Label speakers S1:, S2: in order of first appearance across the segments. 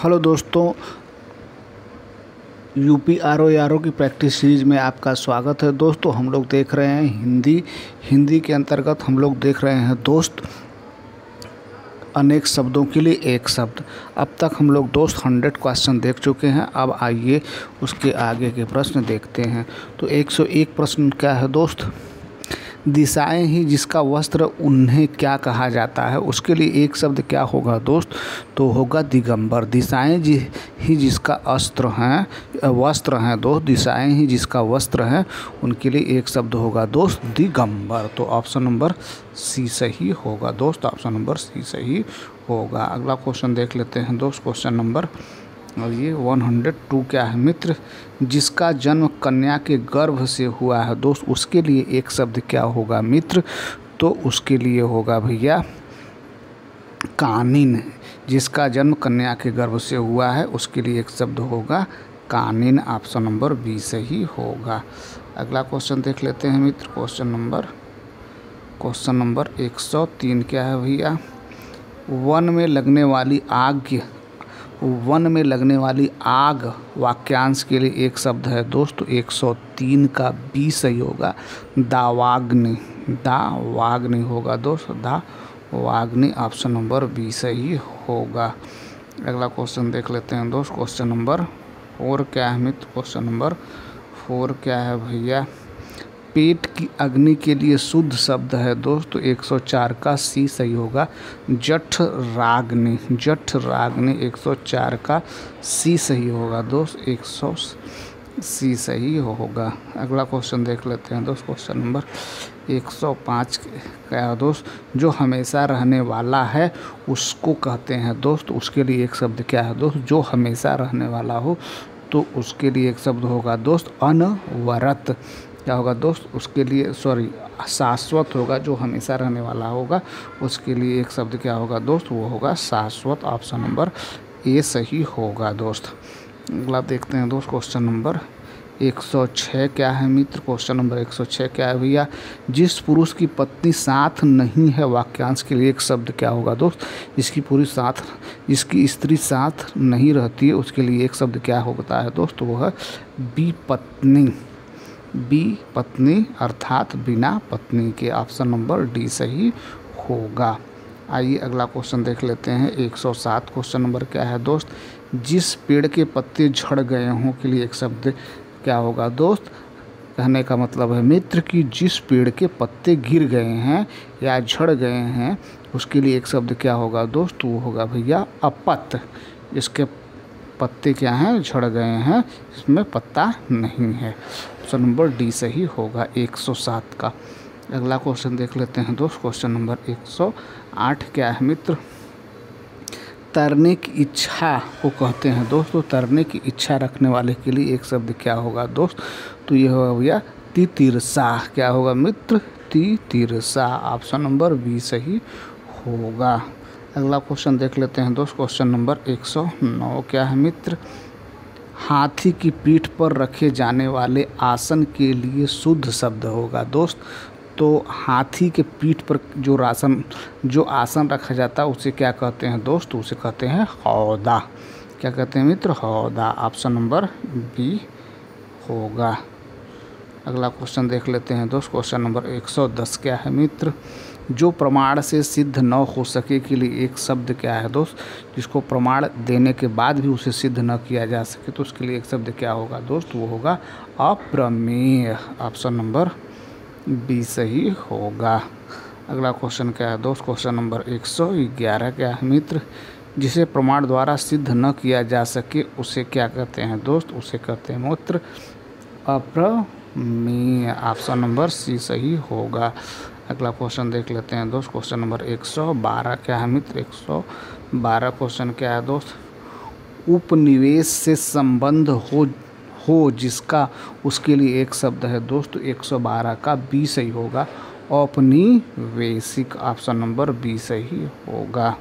S1: Hello दोस्तों, UP R O की practice series में आपका स्वागत है। दोस्तों हम लोग देख रहे हैं हिंदी के अंतर्गत हम लोग देख रहे हैं दोस्त अनेक शब्दों के लिए एक शब्द। अब तक हम लोग दोस्त 100 क्वेश्चन देख चुके हैं। अब आइए उसके आगे के प्रश्न देखते हैं। तो 101 प्रश्न क्या है दोस्त? दिशाएं ही जिसका वस्त्र उन्हें क्या कहा जाता है? उसके लिए एक शब्द क्या होगा दोस्त? तो होगा दिगंबर। दिशाएं ही जिसका वस्त्र हैं दोस्त, दिशाएं ही जिसका वस्त्र है उनके लिए एक शब्द होगा दोस्त दिगंबर। तो ऑप्शन नंबर सी सही होगा दोस्त, ऑप्शन नंबर सी सही होगा। अगला क्वेश्चन देख लेते हैं दोस्त, क्वेश्चन नंबर और ये 102 क्या है मित्र? जिसका जन्म कन्या के गर्भ से हुआ है दोस्त, उसके लिए एक शब्द क्या होगा मित्र? तो उसके लिए होगा भैया कानिन। जिसका जन्म कन्या के गर्भ से हुआ है उसके लिए एक शब्द होगा कानिन। ऑप्शन नंबर बी सही होगा। अगला क्वेश्चन देख लेते हैं मित्र, क्वेश्चन नंबर 103 क्या है भैया? वन में लगने वाली आग वाक्यांश के लिए एक शब्द है दोस्त। 103 का बी सही होगा दावाग्नि होगा दोस्त, दावाग्नि। ऑप्शन नंबर बी सही होगा। अगला क्वेश्चन देख लेते हैं दोस्त, क्वेश्चन नंबर 4 क्या है मित्र? क्वेश्चन नंबर 4 क्या है भैया? पेट की अग्नि के लिए शुद्ध शब्द है दोस्त। तो 104 का सी सही होगा जठराग्नि। 104 का सी सही होगा दोस्त, 100 सी सही होगा। अगला क्वेश्चन देख लेते हैं दोस्त, क्वेश्चन नंबर 105 क्या है दोस्त? जो हमेशा रहने वाला है उसको कहते हैं दोस्त। उसके लिए एक शब्द क्या है दोस्त? जो हमेशा रहने वाला हो तो उसके लिए एक शब्द होगा दोस्त अनवरत। क्या होगा दोस्त? उसके लिए शाश्वत होगा। जो हमेशा रहने वाला होगा उसके लिए एक शब्द क्या होगा दोस्त? वो होगा शाश्वत। ऑप्शन नंबर ए सही होगा दोस्त। अगला देखते हैं दोस्त, क्वेश्चन नंबर 106 क्या है मित्र? क्वेश्चन नंबर 106 क्या है भैया? जिस पुरुष की पत्नी साथ नहीं है वाक्यांश के लिए एक शब्द क्या होगा दोस्त? जिसकी स्त्री साथ नहीं रहती है उसके लिए एक शब्द क्या होता है दोस्त? वो है विपत्नी अर्थात बिना पत्नी के। ऑप्शन नंबर डी सही होगा। आइए अगला क्वेश्चन देख लेते हैं, 107 क्वेश्चन नंबर क्या है दोस्त? जिस पेड़ के पत्ते झड़ गए हों के लिए एक शब्द क्या होगा दोस्त? कहने का मतलब है मित्र कि जिस पेड़ के पत्ते गिर गए हैं या झड़ गए हैं उसके लिए एक शब्द क्या होगा दोस्त? वो होगा भैया अपत्य। इसके पत्ते क्या हैं? झड़ गए हैं, इसमें पत्ता नहीं है। ऑप्शन नंबर डी सही होगा 107 का। अगला क्वेश्चन देख लेते हैं दोस्त, क्वेश्चन नंबर 108 क्या है मित्र? तैरने की इच्छा को कहते हैं दोस्तों। तैरने की इच्छा रखने वाले के लिए एक शब्द क्या होगा दोस्त? तो ये होगा भैया तितिरसा। क्या होगा मित्र? तितिरसा। ऑप्शन नंबर बी सही होगा। अगला क्वेश्चन देख लेते हैं दोस्त, क्वेश्चन नंबर 109 क्या है मित्र? हाथी की पीठ पर रखे जाने वाले आसन के लिए शुद्ध शब्द होगा दोस्त। तो हाथी के पीठ पर जो आसन रखा जाता है उसे क्या कहते हैं दोस्त? उसे कहते हैं हौदा। क्या कहते हैं मित्र? हौदा। ऑप्शन नंबर बी होगा। अगला क्वेश्चन देख लेते हैं दोस्त, क्वेश्चन नंबर 110 क्या है मित्र? जो प्रमाण से सिद्ध न हो सके के लिए एक शब्द क्या है दोस्त? जिसको प्रमाण देने के बाद भी उसे सिद्ध न किया जा सके तो उसके लिए एक शब्द क्या होगा दोस्त? वो होगा अप्रमेय। ऑप्शन नंबर बी सही होगा। अगला क्वेश्चन क्या है दोस्त? क्वेश्चन नंबर 111 क्या है मित्र? जिसे प्रमाण द्वारा सिद्ध न किया जा सके उसे क्या कहते हैं दोस्त? उसे कहते हैं मित्र अप्रमेय। ऑप्शन नंबर सी सही होगा। अगला क्वेश्चन देख लेते हैं दोस्त, क्वेश्चन नंबर 112 क्या है मित्र? 112 क्वेश्चन क्या है दोस्त? उपनिवेश से संबंध हो जिसका उसके लिए एक शब्द है दोस्त। 112 का बी सही होगा औपनिवेशिक। ऑप्शन नंबर बी सही होगा।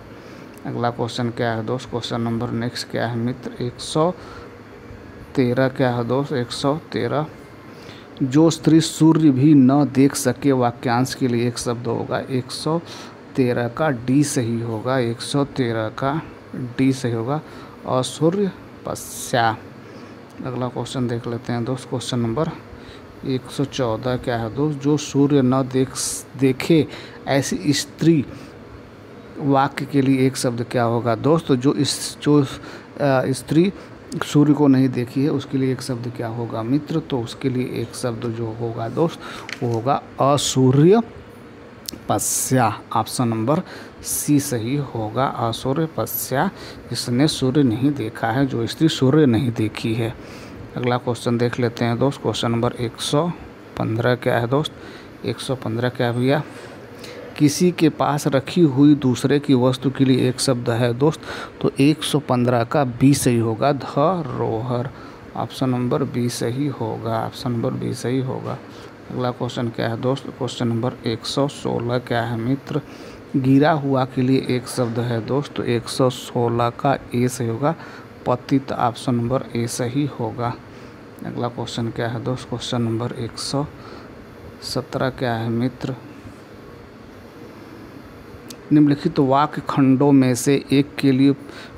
S1: अगला क्वेश्चन क्या है दोस्त? क्वेश्चन नंबर नेक्स्ट क्या है मित्र? 113 क्या है दोस्त? 113 जो स्त्री सूर्य भी न देख सके वाक्यांश के लिए एक शब्द होगा। 113 का डी सही होगा। 113 का डी सही होगा असूर्य पश्या। अगला क्वेश्चन देख लेते हैं दोस्त। क्वेश्चन नंबर 114 क्या है दोस्त? जो सूर्य न देखे ऐसी स्त्री वाक्य के लिए एक शब्द क्या होगा दोस्त? जो स्त्री सूर्य को नहीं देखी है उसके लिए एक शब्द क्या होगा मित्र? तो उसके लिए एक शब्द जो होगा दोस्त वो होगा असूर्य पश्या। ऑप्शन नंबर सी सही होगा असूर्य पश्या। जिसने सूर्य नहीं देखा है, जो स्त्री सूर्य नहीं देखी है। अगला क्वेश्चन देख लेते हैं दोस्त। क्वेश्चन नंबर 115 क्या है दोस्त? 115 क्या है भैया? किसी के पास रखी हुई दूसरे की वस्तु के लिए एक शब्द है दोस्त। तो 115 का बी सही होगा धरोहर। ऑप्शन नंबर बी सही होगा। ऑप्शन नंबर बी सही होगा। अगला क्वेश्चन क्या है दोस्त? क्वेश्चन नंबर 116 क्या है मित्र? गिरा हुआ के लिए एक शब्द है दोस्त। तो 116 का ए सही होगा पतित। ऑप्शन नंबर ए सही होगा। अगला क्वेश्चन क्या है दोस्त? क्वेश्चन नंबर 117 क्या है मित्र? निम्नलिखित वाक्य खंडों में से एक के लिए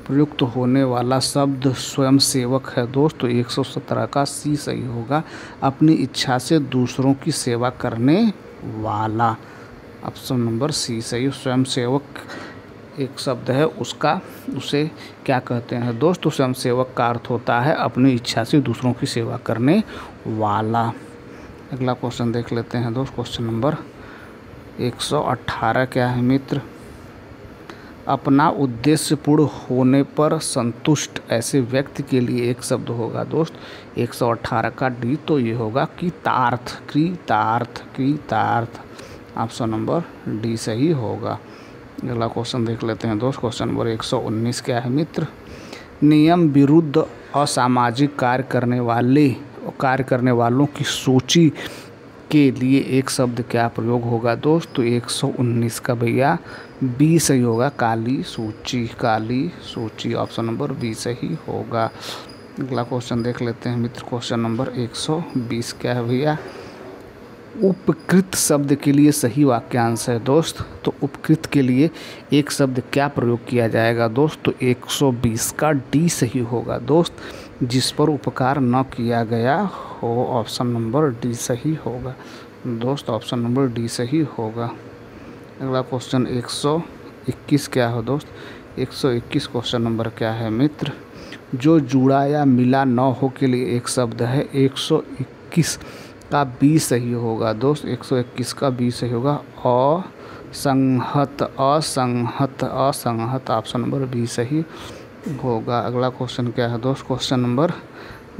S1: प्रयुक्त होने वाला शब्द स्वयंसेवक है दोस्त। तो 117 का सी सही होगा अपनी इच्छा से दूसरों की सेवा करने वाला। ऑप्शन नंबर सी सही। स्वयंसेवक एक शब्द है, उसे क्या कहते हैं दोस्त? तो स्वयंसेवक का अर्थ होता है अपनी इच्छा से दूसरों की सेवा करने वाला। अगला क्वेश्चन देख लेते हैं दोस्त। क्वेश्चन नंबर 118 क्या है मित्र? अपना उद्देश्य पूर्ण होने पर संतुष्ट ऐसे व्यक्ति के लिए एक शब्द होगा दोस्त। 118 का डी तो ये होगा कृतार्थ। कृतार्थ कृतार्थ। ऑप्शन नंबर डी सही होगा। अगला क्वेश्चन देख लेते हैं दोस्त। क्वेश्चन नंबर 119 क्या है मित्र? नियम विरुद्ध असामाजिक कार्य करने वालों की सूची के लिए एक शब्द क्या प्रयोग होगा दोस्त? तो 119 का भैया बी सही होगा काली सूची। काली सूची। ऑप्शन नंबर बी सही होगा। अगला क्वेश्चन देख लेते हैं मित्र। क्वेश्चन नंबर 120 क्या है भैया? उपकृत शब्द के लिए सही वाक्यांश है दोस्त। तो उपकृत के लिए एक शब्द क्या प्रयोग किया जाएगा दोस्त? तो 120 का डी सही होगा दोस्त। जिस पर उपकार न किया गया हो। ऑप्शन नंबर डी सही होगा दोस्त। ऑप्शन नंबर डी सही होगा। अगला क्वेश्चन 121 क्या हो दोस्त? 121 क्वेश्चन नंबर क्या है मित्र? जो जुड़ा या मिला न हो के लिए एक शब्द है। 121 का बी सही होगा दोस्त। 121 का बी सही होगा असंहत। असंहत असंहत। ऑप्शन नंबर बी सही होगा। अगला क्वेश्चन क्या है दोस्त? क्वेश्चन नंबर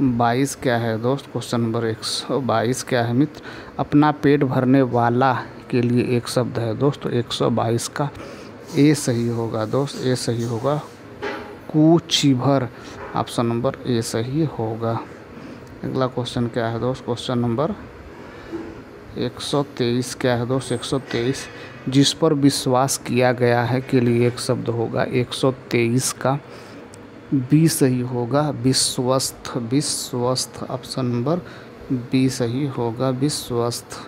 S1: 22 क्या है दोस्त? क्वेश्चन नंबर 122 क्या है मित्र? अपना पेट भरने वाला के लिए एक शब्द है दोस्त। 122 का ए सही होगा दोस्त। ए सही होगा कुचीभर। ऑप्शन नंबर ए सही होगा। अगला क्वेश्चन क्या है दोस्त? क्वेश्चन नंबर 123 क्या है दोस्त? 123 जिस पर विश्वास किया गया है के लिए एक शब्द होगा। 123 का बी सही होगा विश्वस्त। विश्वस्त। ऑप्शन नंबर बी सही होगा विश्वस्त।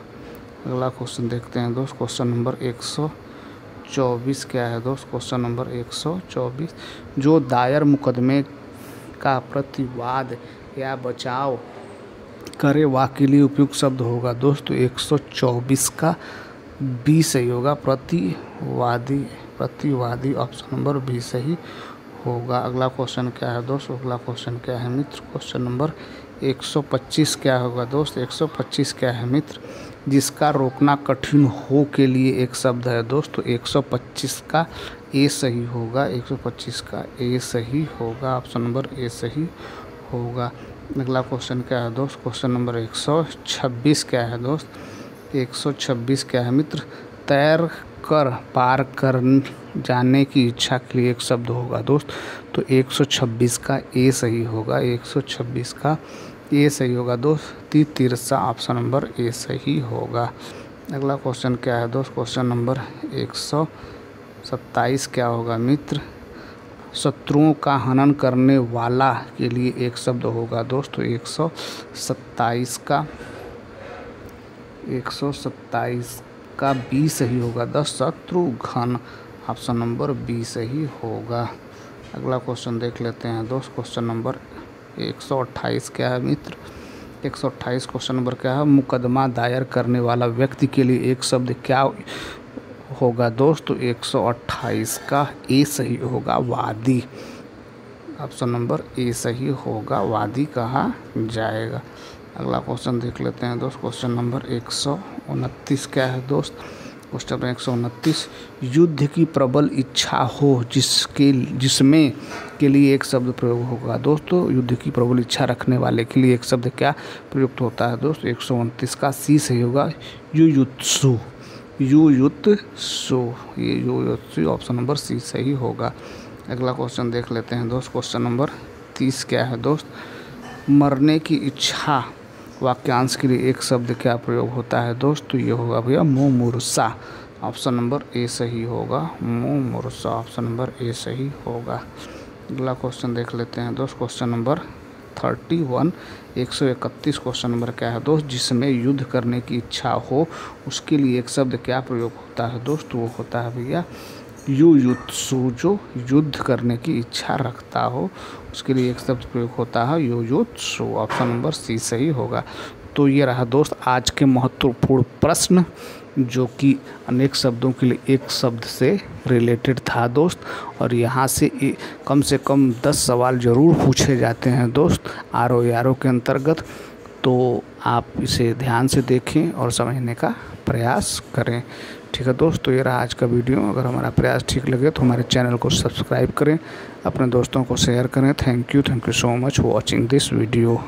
S1: अगला क्वेश्चन देखते हैं दोस्त। क्वेश्चन नंबर 124 क्या है दोस्त? क्वेश्चन नंबर 124 जो दायर मुकदमे का प्रतिवाद या बचाव करे वाक्य के लिए उपयुक्त शब्द होगा दोस्त। तो 124 का बी सही होगा प्रतिवादी। प्रतिवादी। ऑप्शन नंबर बी सही होगा। अगला क्वेश्चन क्या है दोस्त? अगला क्वेश्चन क्या है मित्र? क्वेश्चन नंबर 125 क्या होगा दोस्त? 125 क्या है मित्र? जिसका रोकना कठिन हो के लिए एक शब्द है दोस्त। तो 125 का ए सही होगा। 125 का ए सही होगा। ऑप्शन नंबर ए सही होगा। अगला क्वेश्चन क्या है दोस्त? क्वेश्चन नंबर 126 क्या है दोस्त? 126 क्या है मित्र? तैर कर पार कर जाने की इच्छा के लिए एक शब्द होगा दोस्त। तो 126 का ए सही होगा। 126 का ए सही होगा दोस्त। तिरसा। ऑप्शन नंबर ए सही होगा। अगला क्वेश्चन क्या है दोस्त? क्वेश्चन नंबर 127 क्या होगा मित्र? शत्रुओं का हनन करने वाला के लिए एक शब्द होगा दोस्त। तो 127 का बी सही होगा 10 शत्रुघ्न। ऑप्शन नंबर बी सही होगा। अगला क्वेश्चन देख लेते हैं दोस्त। क्वेश्चन नंबर 128 क्या है मित्र? 128 क्वेश्चन नंबर क्या है? मुकदमा दायर करने वाला व्यक्ति के लिए एक शब्द क्या होगा दोस्त? तो 128 का ए सही होगा, वादी। ऑप्शन नंबर ए सही होगा, वादी कहा जाएगा। अगला क्वेश्चन देख लेते हैं दोस्त। क्वेश्चन नंबर 129 क्या है दोस्त? क्वेश्चन नंबर 129, युद्ध की प्रबल इच्छा हो जिसमें के लिए एक शब्द प्रयोग होगा दोस्तों। युद्ध की प्रबल इच्छा रखने वाले के लिए एक शब्द क्या प्रयुक्त होता है दोस्त? 129 का सी सही होगा, युयुत्सु। युयुत्सु, ये युयुत्सु ऑप्शन नंबर सी सही होगा। अगला क्वेश्चन देख लेते हैं दोस्त। क्वेश्चन नंबर 30 क्या है दोस्त? मरने की इच्छा वाक्यांश के लिए एक शब्द क्या प्रयोग होता है दोस्त? तो ये होगा भैया मुमुर्सा। ऑप्शन नंबर ए सही होगा, मुमुर्सा। ऑप्शन नंबर ए सही होगा। अगला क्वेश्चन देख लेते हैं दोस्त। क्वेश्चन नंबर 31, 131 क्वेश्चन नंबर क्या है दोस्त? जिसमें युद्ध करने की इच्छा हो उसके लिए एक शब्द क्या प्रयोग होता है दोस्त? वो होता है भैया युयुत्सु। जो युद्ध करने की इच्छा रखता हो उसके लिए एक शब्द प्रयोग होता है युयुत्सु। ऑप्शन नंबर सी सही होगा। तो ये रहा दोस्त आज के महत्वपूर्ण प्रश्न, जो कि अनेक शब्दों के लिए एक शब्द से रिलेटेड था दोस्त। और यहाँ से कम 10 सवाल ज़रूर पूछे जाते हैं दोस्त आरओ के अंतर्गत। तो आप इसे ध्यान से देखें और समझने का प्रयास करें। ठीक है दोस्त, तो ये रहा आज का वीडियो। अगर हमारा प्रयास ठीक लगे तो हमारे चैनल को सब्सक्राइब करें, अपने दोस्तों को शेयर करें। Thank you so much for watching this video.